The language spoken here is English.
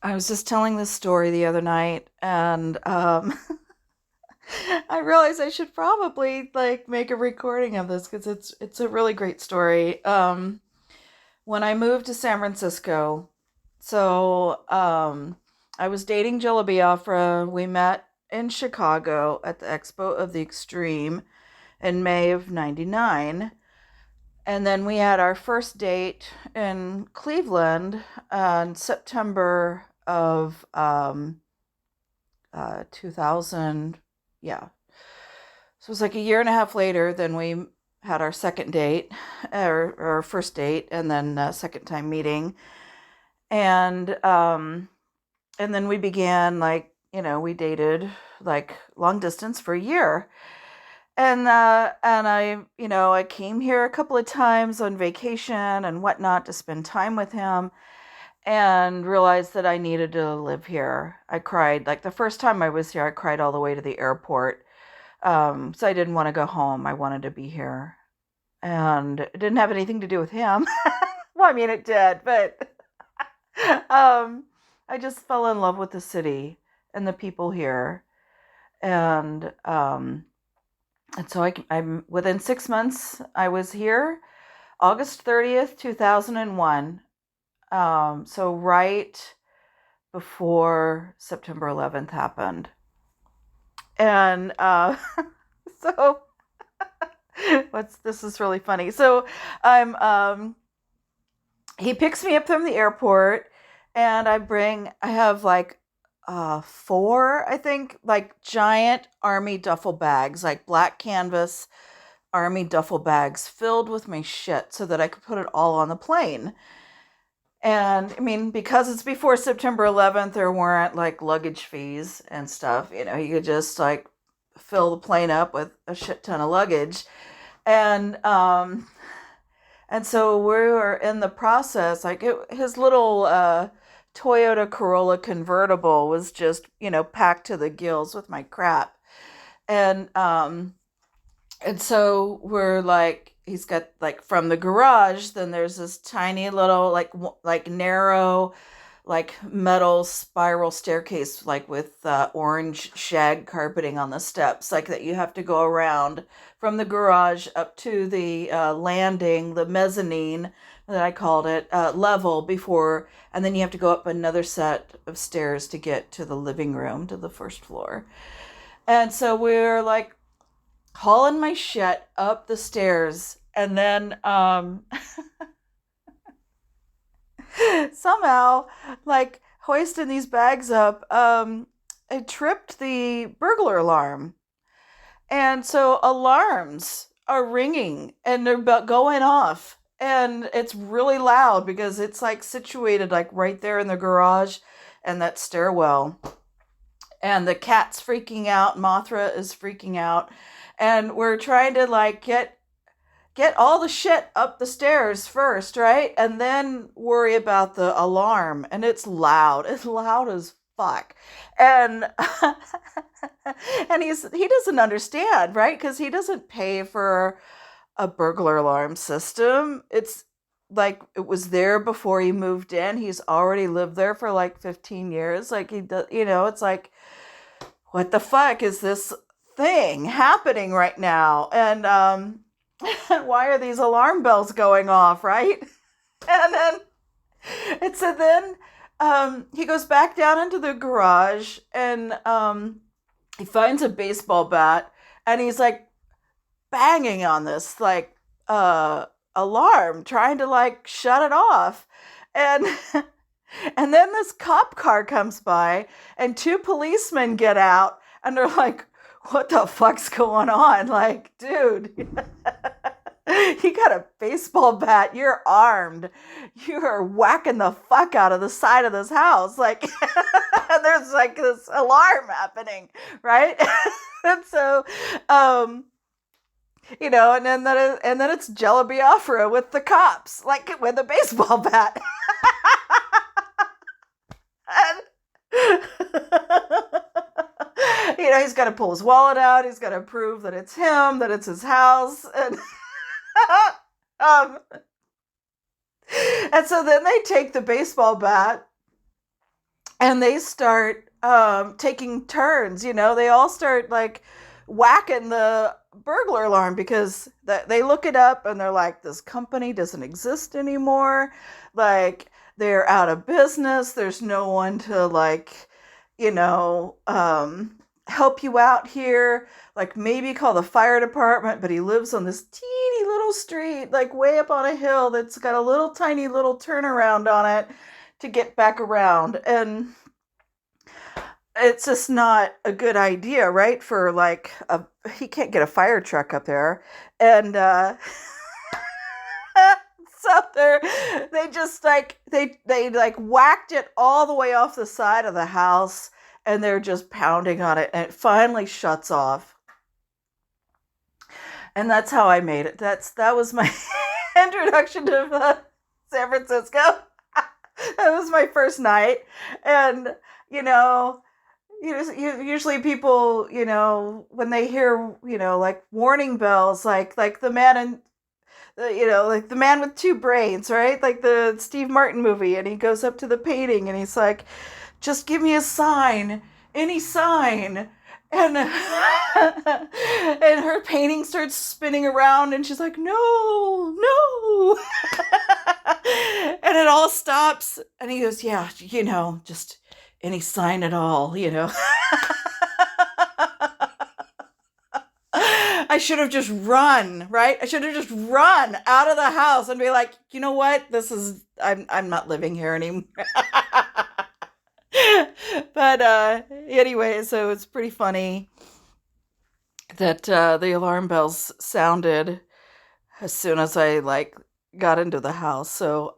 I was just telling this story the other night, and I realized I should probably like make a recording of this because it's a really great story. When I moved to San Francisco, I was dating Jilla Biafra. We met in Chicago at the Expo of the Extreme in May of '99. And then we had our first date in Cleveland in September of 2000. Yeah. So it was like a year and a half later, then we had our second date, or our first date, and then second time meeting. And, um, and then we began we dated like long distance for a year. And I came here a couple of times on vacation and whatnot to spend time with him and realized that I needed to live here. I cried. Like the first time I was here, I cried all the way to the airport. So I didn't want to go home. I wanted to be here. And it didn't have anything to do with him. Well, I mean, it did, but um, I just fell in love with the city and the people here. And I'm within 6 months, I was here, August 30th, 2001. So right before September 11th happened. And so what's this is really funny. So I'm he picks me up from the airport and I have like four, I think, like giant army duffel bags, like black canvas army duffel bags filled with my shit so that I could put it all on the plane. And I mean, because it's before September 11th, there weren't like luggage fees and stuff. You could just like fill the plane up with a shit ton of luggage. And and so we were in the process. His little Toyota Corolla convertible was just packed to the gills with my crap. And um, and so we're like, he's got like from the garage, then there's this tiny little like narrow like metal spiral staircase like with orange shag carpeting on the steps like that you have to go around from the garage up to the landing, the mezzanine that I called it, level before, and then you have to go up another set of stairs to get to the living room, to the first floor. And so we're like hauling my shit up the stairs, and then somehow, like hoisting these bags up, it tripped the burglar alarm. And so alarms are ringing and they're about going off. And it's really loud because it's like situated like right there in the garage and that stairwell. And the cat's freaking out. Mothra is freaking out. And we're trying to like get all the shit up the stairs first, right? And then worry about the alarm. And it's loud. It's loud as fuck. And and he doesn't understand, right? Because he doesn't pay for a burglar alarm system. It's like it was there before he moved in. He's already lived there for like 15 years. Like he does, it's like, what the fuck is this thing happening right now? And why are these alarm bells going off, right? And then he goes back down into the garage and he finds a baseball bat and he's like banging on this like alarm, trying to like shut it off. And and then this cop car comes by and two policemen get out and they're like, what the fuck's going on? Like, dude, you got a baseball bat, you're armed, you are whacking the fuck out of the side of this house. Like, and there's like this alarm happening, right? And so, um, and then it's Jello Biafra with the cops, like with a baseball bat. And, he's got to pull his wallet out. He's got to prove that it's him, that it's his house, um, and so then they take the baseball bat and they start taking turns. They all start like whacking the burglar alarm because they look it up and they're like, this company doesn't exist anymore. Like, they're out of business. There's no one to, like, you know, help you out here. Like, maybe call the fire department, but he lives on this teeny little street, like way up on a hill that's got a little tiny little turnaround on it to get back around. And it's just not a good idea, right? For like he can't get a fire truck up there, and so they just like they like whacked it all the way off the side of the house, and they're just pounding on it, and it finally shuts off. And that's how I made it. That was my introduction to San Francisco. That was my first night, and you know usually people, when they hear, like warning bells, like the man in like the man with two brains, right? Like the Steve Martin movie, and he goes up to the painting and he's like, just give me a sign, any sign. And and her painting starts spinning around, and she's like, no, no. And it all stops, and he goes, yeah, just any sign at all. I should have just run, right? I should have just run out of the house and be like, you know what? I'm not living here anymore. But anyway, so it's pretty funny that the alarm bells sounded as soon as I like got into the house. So